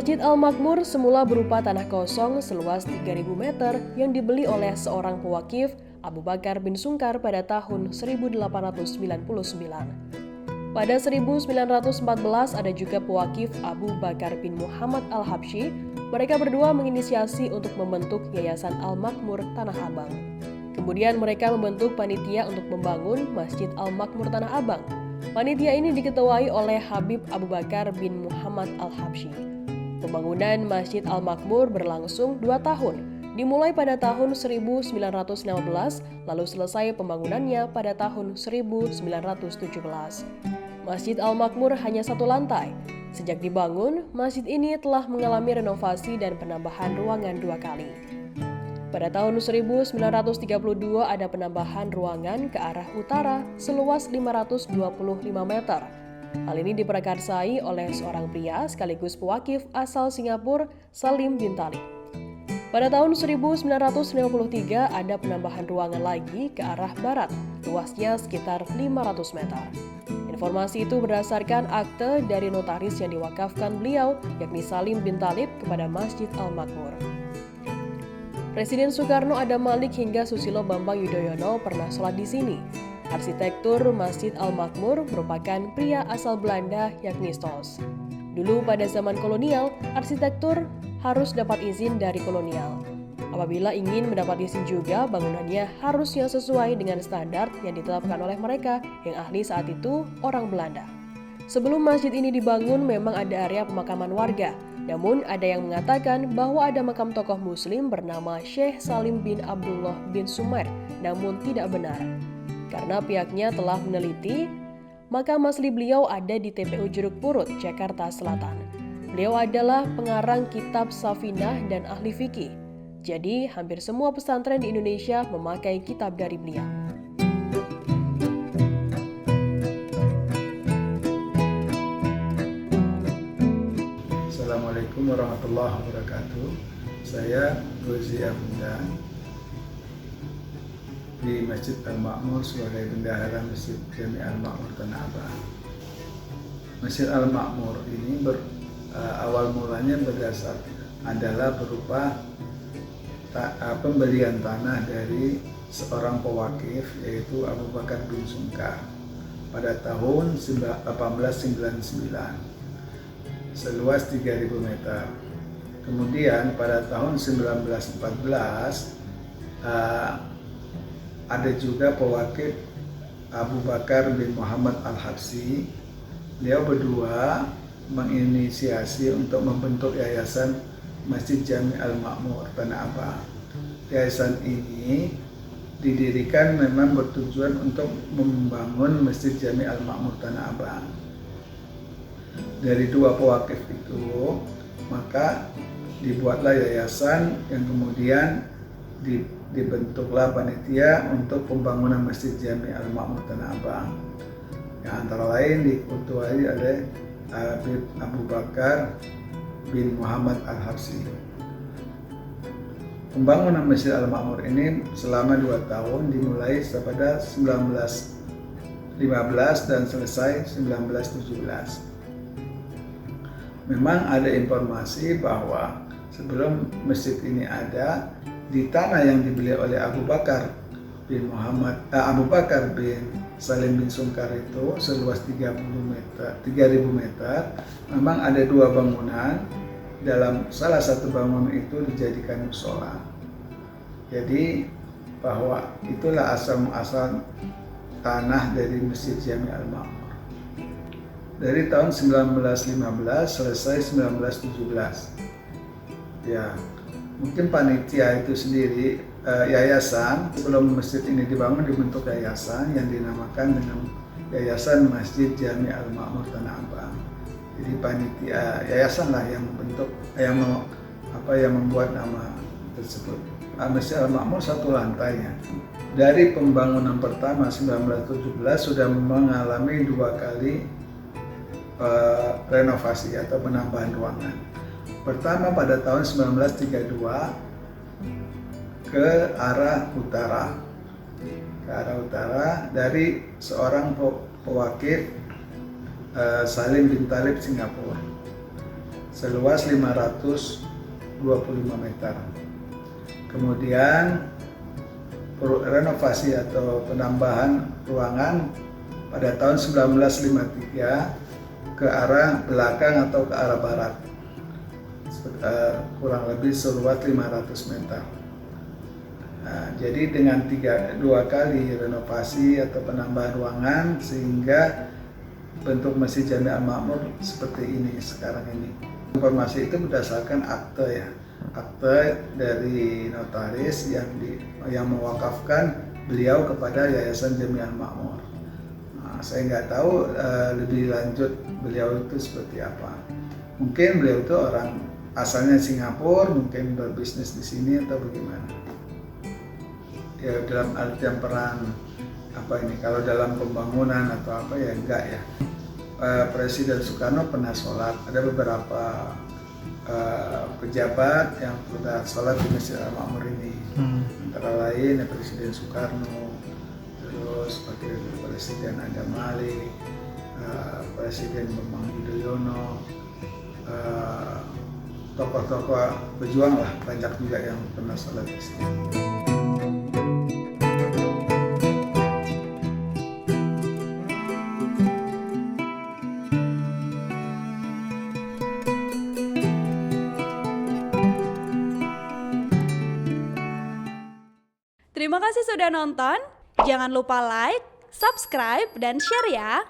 Masjid Al-Makmur semula berupa tanah kosong seluas 3.000 meter yang dibeli oleh seorang pewakif, Abu Bakar bin Sungkar pada tahun 1899. Pada 1914 ada juga pewakif Abu Bakar bin Muhammad Al-Habsyi. Mereka berdua menginisiasi untuk membentuk Yayasan Al-Makmur Tanah Abang. Kemudian mereka membentuk panitia untuk membangun Masjid Al-Makmur Tanah Abang. Panitia ini diketuai oleh Habib Abu Bakar bin Muhammad Al-Habsyi. Pembangunan Masjid Al-Makmur berlangsung 2 tahun, dimulai pada tahun 1915, lalu selesai pembangunannya pada tahun 1917. Masjid Al-Makmur hanya 1 lantai. Sejak dibangun, masjid ini telah mengalami renovasi dan penambahan ruangan 2 kali. Pada tahun 1932 ada penambahan ruangan ke arah utara seluas 525 meter. Hal ini diprakarsai oleh seorang pria sekaligus pewakif asal Singapura, Salim bin Talib. Pada tahun 1953 ada penambahan ruangan lagi ke arah barat, luasnya sekitar 500 meter. Informasi itu berdasarkan akte dari notaris yang diwakafkan beliau, yakni Salim bin Talib kepada Masjid Al-Makmur. Presiden Soekarno, Adam Malik hingga Susilo Bambang Yudhoyono pernah sholat di sini. Arsitektur Masjid Al-Makmur merupakan pria asal Belanda, yakni Stolz. Dulu pada zaman kolonial, arsitektur harus dapat izin dari kolonial. Apabila ingin mendapat izin juga, bangunannya harusnya sesuai dengan standar yang ditetapkan oleh mereka yang ahli saat itu orang Belanda. Sebelum masjid ini dibangun memang ada area pemakaman warga. Namun ada yang mengatakan bahwa ada makam tokoh muslim bernama Syekh Salim bin Abdullah bin Sumair, namun tidak benar. Karena pihaknya telah meneliti, makam asli beliau ada di TPU Jeruk Purut, Jakarta Selatan. Beliau adalah pengarang kitab Safinah dan ahli fikih. Jadi, hampir semua pesantren di Indonesia memakai kitab dari beliau. Assalamualaikum warahmatullahi wabarakatuh. Saya Gozi Abunda di Masjid Al-Makmur sebagai bendahara Masjid Jami Al-Makmur Tanah Abang. Masjid Al-Makmur ini awal mulanya adalah berupa pembelian tanah dari seorang pewakif yaitu Abu Bakar bin Sungkar pada tahun 1899 seluas 3.000 meter. Kemudian pada tahun 1914 ada juga pewakif Abu Bakar bin Muhammad Al-Habsyi. Beliau berdua menginisiasi untuk membentuk Yayasan Masjid Jami Al-Makmur Tanah Abang. Yayasan ini didirikan memang bertujuan untuk membangun Masjid Jami Al-Makmur Tanah Abang. Dari dua pewakif itu, maka dibuatlah yayasan yang kemudian dibentuklah panitia untuk pembangunan Masjid Jami Al-Makmur Tanah Abang. Yang antara lain diketuai oleh Habib Abu Bakar bin Muhammad Al-Habsyi. Pembangunan Masjid Al-Makmur ini selama 2 tahun dimulai pada 1915 dan selesai 1917. Memang ada informasi bahwa sebelum masjid ini ada, di tanah yang dibeli oleh Abu Bakar bin Salim bin Sungkar itu seluas 3.000 meter, memang ada 2 bangunan. Dalam salah satu bangunan itu dijadikan mushola. Jadi bahwa itulah asal tanah dari Masjid Jami Al-Makmur. Dari tahun 1915 selesai 1917. Ya, mungkin panitia itu sendiri yayasan sebelum masjid ini dibangun dibentuk yayasan yang dinamakan dengan Yayasan Masjid Jami Al-Makmur Tanah Abang. Jadi panitia yayasan lah yang membentuk yang membuat nama tersebut. Masjid Al-Makmur 1 lantainya. Dari pembangunan pertama 1917 sudah mengalami 2 kali renovasi atau penambahan ruangan. Pertama pada tahun 1932 ke arah utara dari seorang pewakif Salim bin Talib Singapura. seluas 525 meter. Kemudian renovasi atau penambahan ruangan pada tahun 1953 ke arah belakang atau ke arah barat, kurang lebih seluas 500 meter. Nah, jadi dengan dua kali renovasi atau penambahan ruangan sehingga bentuk Masjid Jami Al-Ma'mur seperti ini sekarang ini. Informasi itu berdasarkan akte ya, akte dari notaris yang mewakafkan beliau kepada Yayasan Jami Al-Ma'mur. Nah, saya nggak tahu lebih lanjut beliau itu seperti apa. Mungkin beliau itu orang asalnya Singapura, mungkin berbisnis di sini atau bagaimana. Ya dalam artian peran apa ini, kalau dalam pembangunan atau apa ya enggak ya. Presiden Soekarno pernah sholat, ada beberapa pejabat yang pernah sholat di Masjid Al-Ma'mur ini, antara lain ya, Presiden Soekarno, terus Wakil Presiden Adam Malik, Presiden Bambang Yudhoyono, tokoh-tokoh pejuang lah banyak juga yang pernah sholat di sini. Terima kasih sudah nonton. Jangan lupa like, subscribe, dan share ya.